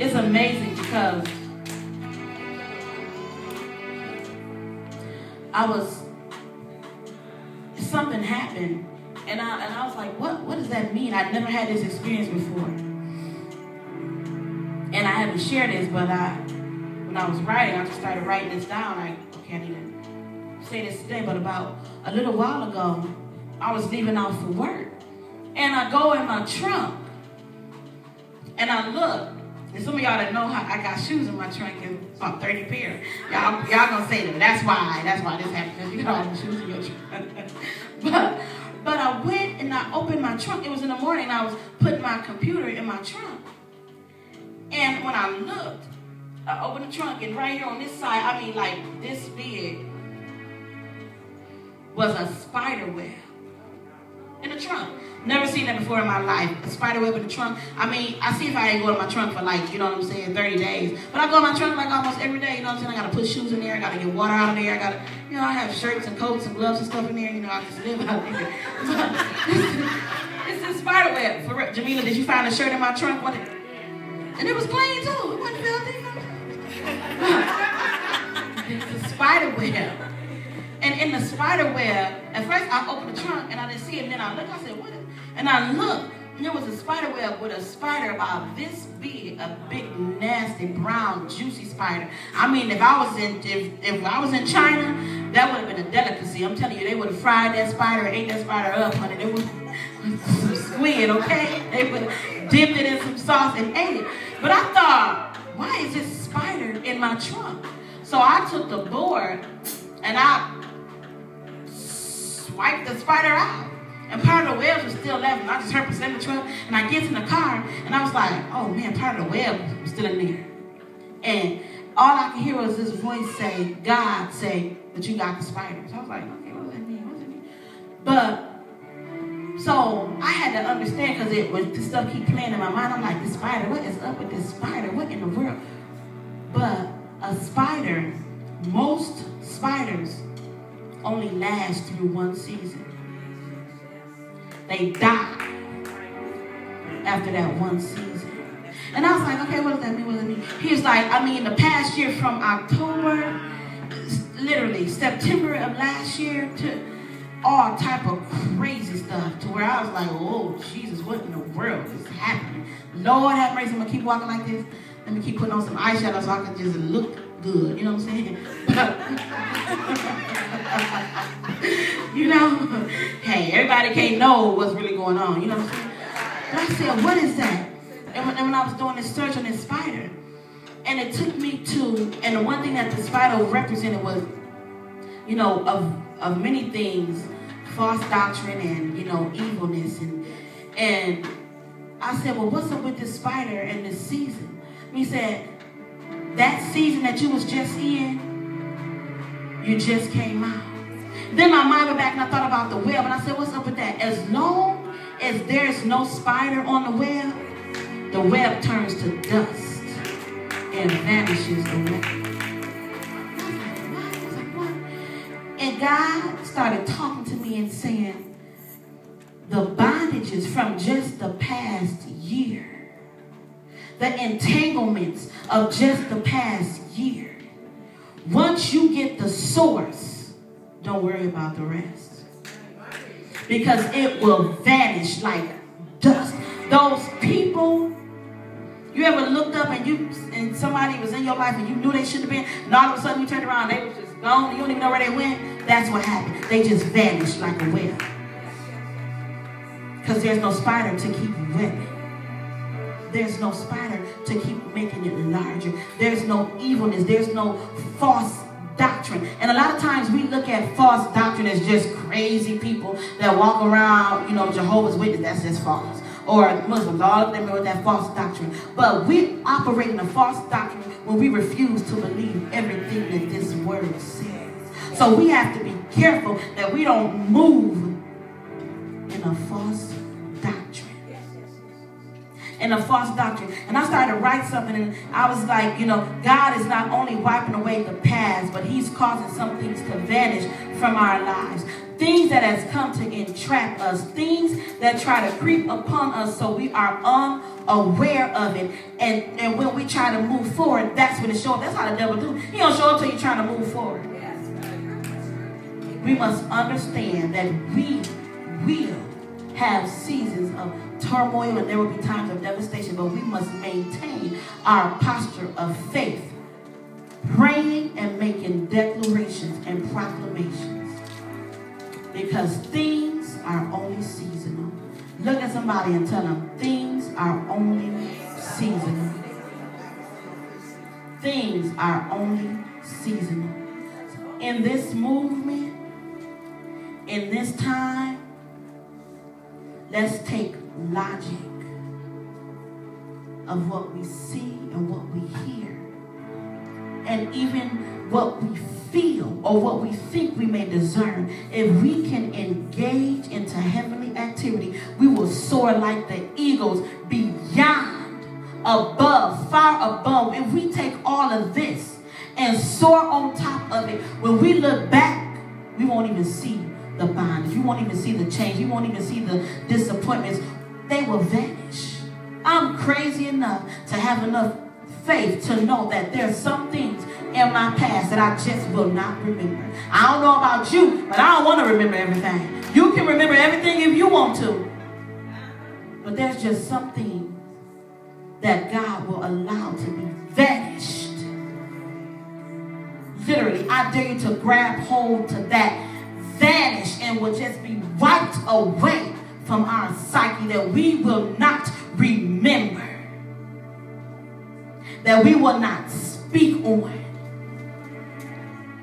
It's amazing because something happened, and I was like, what does that mean? I'd never had this experience before. And I haven't shared this, but when I was writing, I just started writing this down. I can't even say this today, but about a little while ago, I was leaving out for work. And I go in my trunk, and I look. And some of y'all that know how I got shoes in my trunk, and about 30 pairs. Y'all gonna say that. That's why this happened, because you got all the shoes in your trunk. But I went and I opened my trunk. It was in the morning. I was putting my computer in my trunk. And when I looked, I opened the trunk, and right here on this side, I mean like this big, was a spider web in the trunk. Never seen that before in my life. A spider web in the trunk. I mean, I see if I ain't go in my trunk for like, you know what I'm saying, 30 days. But I go in my trunk like almost every day, you know what I'm saying? I gotta put shoes in there, I gotta get water out of there, I gotta, you know, I have shirts and coats and gloves and stuff in there, you know, I just live out there. It's a spider web. For real. Jamila, did you find a shirt in my trunk? What? And it was clean too. It wasn't filthy. It's a spider web. And in the spider web, at first I opened the trunk and I didn't see it, and then I looked, I said, what is it? And I looked, and there was a spider web with a spider about this big, a big, nasty, brown, juicy spider. I mean, if I was in China, that would have been a delicacy. I'm telling you, they would have fried that spider and ate that spider up, honey. They would some squid, okay? They would have dipped it in some sauce and ate it. But I thought, why is this spider in my trunk? So I took the board and I swiped the spider out. And part of the webs was still left. And I just heard percent in the trunk. And I get in the car and I was like, oh man, part of the web was still in there. And all I could hear was this voice say, God say that you got the spider. So I was like, okay, what does that mean? What does that mean? But so I had to understand, because it was this stuff keep playing in my mind. I'm like, this spider, what is up with this spider? What in the world? But a spider, most spiders only last through one season. They die after that one season. And I was like, okay, what does that mean? What does that mean? He was like, I mean, the past year from October, literally September of last year, to all type of crazy stuff, to where I was like, oh, Jesus, what in the world is happening? Lord have mercy, I'm going to keep walking like this. Let me keep putting on some eyeshadow so I can just look good. You know what I'm saying? You know, hey, everybody can't know what's really going on. You know what I'm saying? But I said, what is that? And when I was doing this search on this spider, and it took me to, and the one thing that the spider represented was, you know, of many things, false doctrine and, you know, evilness. And I said, well, what's up with this spider and this season? And he said, that season that you was just in, you just came out. Then my mind went back and I thought about the web, and I said, what's up with that? As long as there's no spider on the web turns to dust and vanishes away. I was like, what? And God started talking to me and saying, the bondages from just the past year, the entanglements of just the past year, once you get the source, don't worry about the rest. Because it will vanish like dust. Those people, you ever looked up and somebody was in your life and you knew they shouldn't have been, and all of a sudden you turned around, they was just gone, you don't even know where they went? That's what happened. They just vanished like a web. Because there's no spider to keep webbing. There's no spider to keep making it larger. There's no evilness. There's no false doctrine. And a lot of times we look at false doctrine as just crazy people that walk around, you know, Jehovah's Witness, that's just false. Or Muslims, all of them with that false doctrine. But we operate in a false doctrine when we refuse to believe everything that this word says. So we have to be careful that we don't move in a false doctrine. In a false doctrine. And I started to write something, and I was like, you know, God is not only wiping away the past, but he's causing some things to vanish from our lives. things that has come to entrap us, things that try to creep upon us so we are unaware of it. And when we try to move forward, that's when it shows up. That's how the devil do. He don't show up till you're trying to move forward. We must understand that we will have seasons of turmoil and there will be times of devastation, but we must maintain our posture of faith, praying and making declarations and proclamations, because things are only seasonal. Look at somebody and tell them, things are only seasonal. Things are only seasonal. In this movement, in this time, let's take logic of what we see and what we hear, and even what we feel or what we think we may discern. If we can engage into heavenly activity, we will soar like the eagles, beyond, above, far above. If we take all of this and soar on top of it, when we look back, we won't even see the bondage. You won't even see the change. You won't even see the disappointments. They will vanish. I'm crazy enough to have enough faith to know that there's some things in my past that I just will not remember. I don't know about you, but I don't want to remember everything. You can remember everything if you want to. But there's just something that God will allow to be vanished. Literally, I dare you to grab hold to that. Vanish and will just be wiped away from our psyche, that we will not remember, that we will not speak on.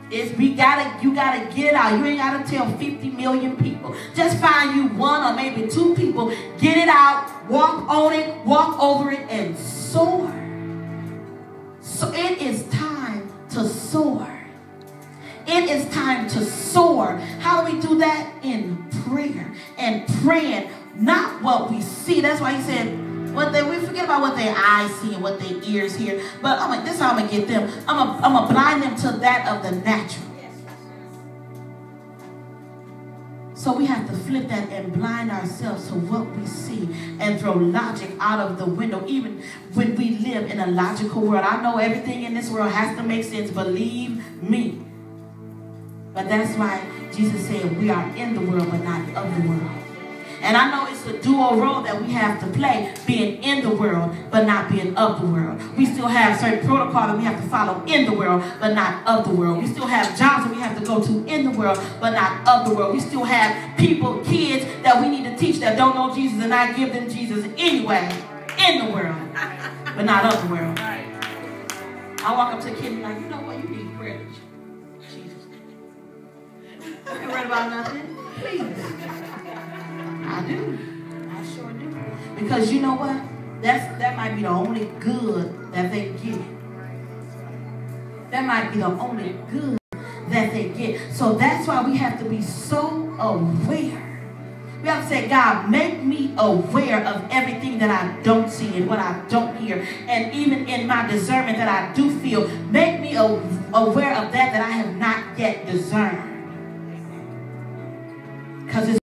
You gotta get it out. You ain't gotta tell 50 million people. Just find you one or maybe two people. Get it out, walk on it, walk over it, and soar. So it is time to soar. It is time to soar. How do we do that? In prayer. And praying, not what we see. That's why he said, we forget about what their eyes see and what their ears hear. But this is how I'm going to get them. I'm going to blind them to that of the natural. So we have to flip that and blind ourselves to what we see and throw logic out of the window, even when we live in a logical world. I know everything in this world has to make sense. Believe me. But that's why Jesus said we are in the world but not of the world. And I know it's a dual role that we have to play, being in the world but not being of the world. We still have certain protocol that we have to follow in the world but not of the world. We still have jobs that we have to go to in the world but not of the world. We still have people, kids that we need to teach that don't know Jesus, and I give them Jesus anyway in the world but not of the world. I walk up to a kid and be like, you know what, you need prayer. I ain't worried about nothing. Please. I do. I sure do. Because you know what? That might be the only good that they get. That might be the only good that they get. So that's why we have to be so aware. We have to say, God, make me aware of everything that I don't see and what I don't hear. And even in my discernment that I do feel, make me aware of that I have not yet discerned. Because it's